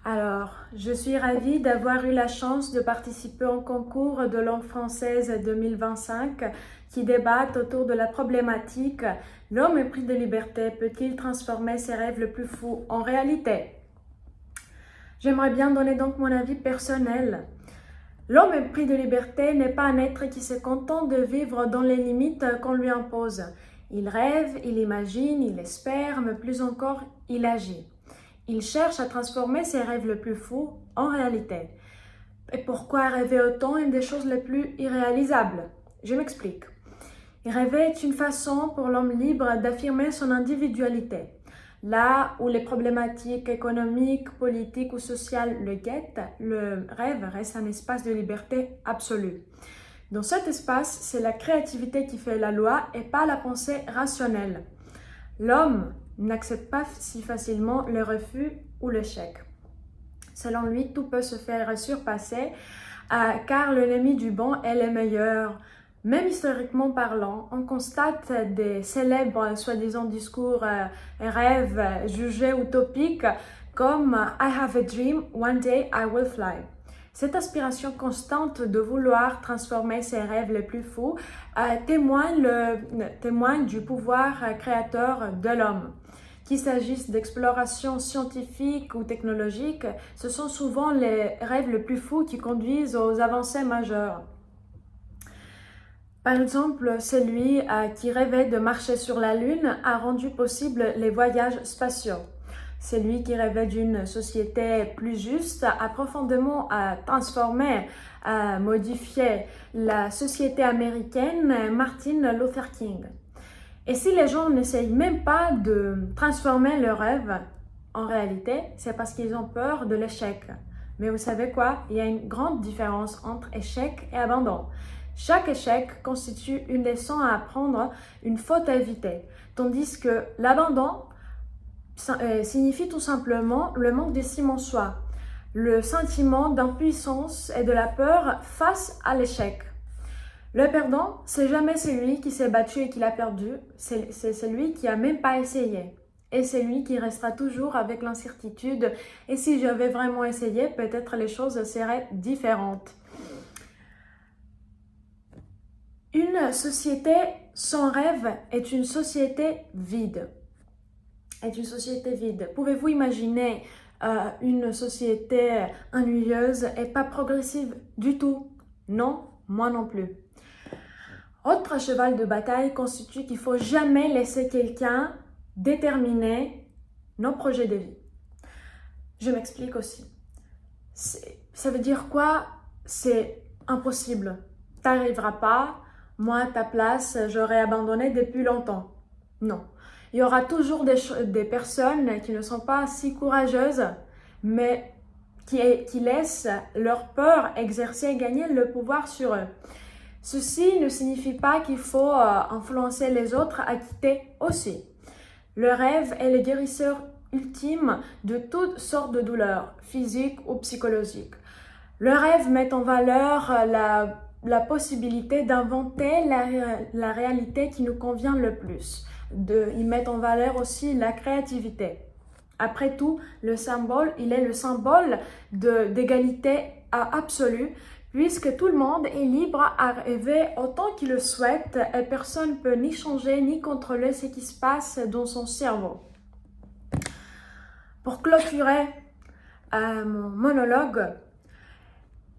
Alors, je suis ravie d'avoir eu la chance de participer au concours de langue française 2025 qui débattent autour de la problématique « L'homme épris de liberté peut-il transformer ses rêves les plus fous en réalité ?» J'aimerais bien donner donc mon avis personnel. L'homme épris de liberté n'est pas un être qui se contente de vivre dans les limites qu'on lui impose. Il rêve, il imagine, il espère, mais plus encore, il agit. Il cherche à transformer ses rêves les plus fous en réalité. Et pourquoi rêver autant est une des choses les plus irréalisables? Je m'explique. Rêver est une façon pour l'homme libre d'affirmer son individualité. Là où les problématiques économiques, politiques ou sociales le guettent, le rêve reste un espace de liberté absolue. Dans cet espace, c'est la créativité qui fait la loi et pas la pensée rationnelle. L'homme n'accepte pas si facilement le refus ou l'échec. Selon lui, tout peut se faire surpasser car l'ennemi du bon est le meilleur. Même historiquement parlant, on constate des célèbres soi-disant discours rêves jugés utopiques comme « I have a dream, one day I will fly ». Cette aspiration constante de vouloir transformer ses rêves les plus fous témoigne du pouvoir créateur de l'homme. Qu'il s'agisse d'exploration scientifique ou technologique, ce sont souvent les rêves les plus fous qui conduisent aux avancées majeures. Par exemple, celui qui rêvait de marcher sur la Lune a rendu possible les voyages spatiaux. Celui qui rêvait d'une société plus juste a profondément transformé, modifié la société américaine Martin Luther King. Et si les gens n'essayent même pas de transformer leurs rêves en réalité, c'est parce qu'ils ont peur de l'échec. Mais vous savez quoi? Il y a une grande différence entre échec et abandon. Chaque échec constitue une leçon à apprendre, une faute à éviter, tandis que l'abandon signifie tout simplement le manque d'estime en soi, le sentiment d'impuissance et de la peur face à l'échec. Le perdant, c'est jamais celui qui s'est battu et qui l'a perdu, c'est celui qui a même pas essayé. Et c'est lui qui restera toujours avec l'incertitude « et si j'avais vraiment essayé, peut-être les choses seraient différentes ». Une société sans rêve est une société vide. Pouvez-vous imaginer une société ennuyeuse et pas progressive du tout? Non, moi non plus. Autre cheval de bataille constitue qu'il ne faut jamais laisser quelqu'un déterminer nos projets de vie. Je m'explique aussi. Ça veut dire quoi? C'est impossible. Tu n'arriveras pas. Moi, à ta place, j'aurais abandonné depuis longtemps. Non. Il y aura toujours des personnes qui ne sont pas si courageuses, mais qui laissent leur peur exercer et gagner le pouvoir sur eux. Ceci ne signifie pas qu'il faut influencer les autres à quitter aussi. Le rêve est le guérisseur ultime de toutes sortes de douleurs, physiques ou psychologiques. Le rêve met en valeur la possibilité d'inventer la réalité qui nous convient le plus. Il met en valeur aussi la créativité. Après tout, le symbole, il est le symbole d'égalité absolue, puisque tout le monde est libre à rêver autant qu'il le souhaite et personne ne peut ni changer ni contrôler ce qui se passe dans son cerveau. Pour clôturer mon monologue,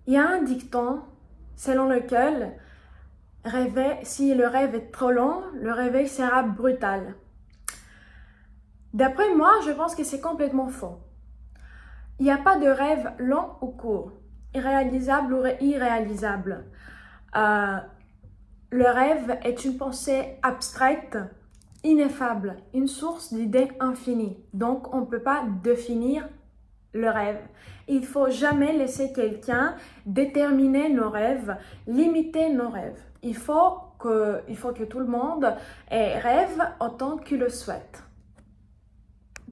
il y a un dicton selon lequel si le rêve est trop long, le réveil sera brutal. D'après moi, je pense que c'est complètement faux. Il n'y a pas de rêve long ou court, irréalisable ou irréalisable. Le rêve est une pensée abstraite, ineffable, une source d'idées infinies. Donc, on ne peut pas définir le rêve. Il ne faut jamais laisser quelqu'un déterminer nos rêves, limiter nos rêves. Il faut que tout le monde rêve autant qu'il le souhaite.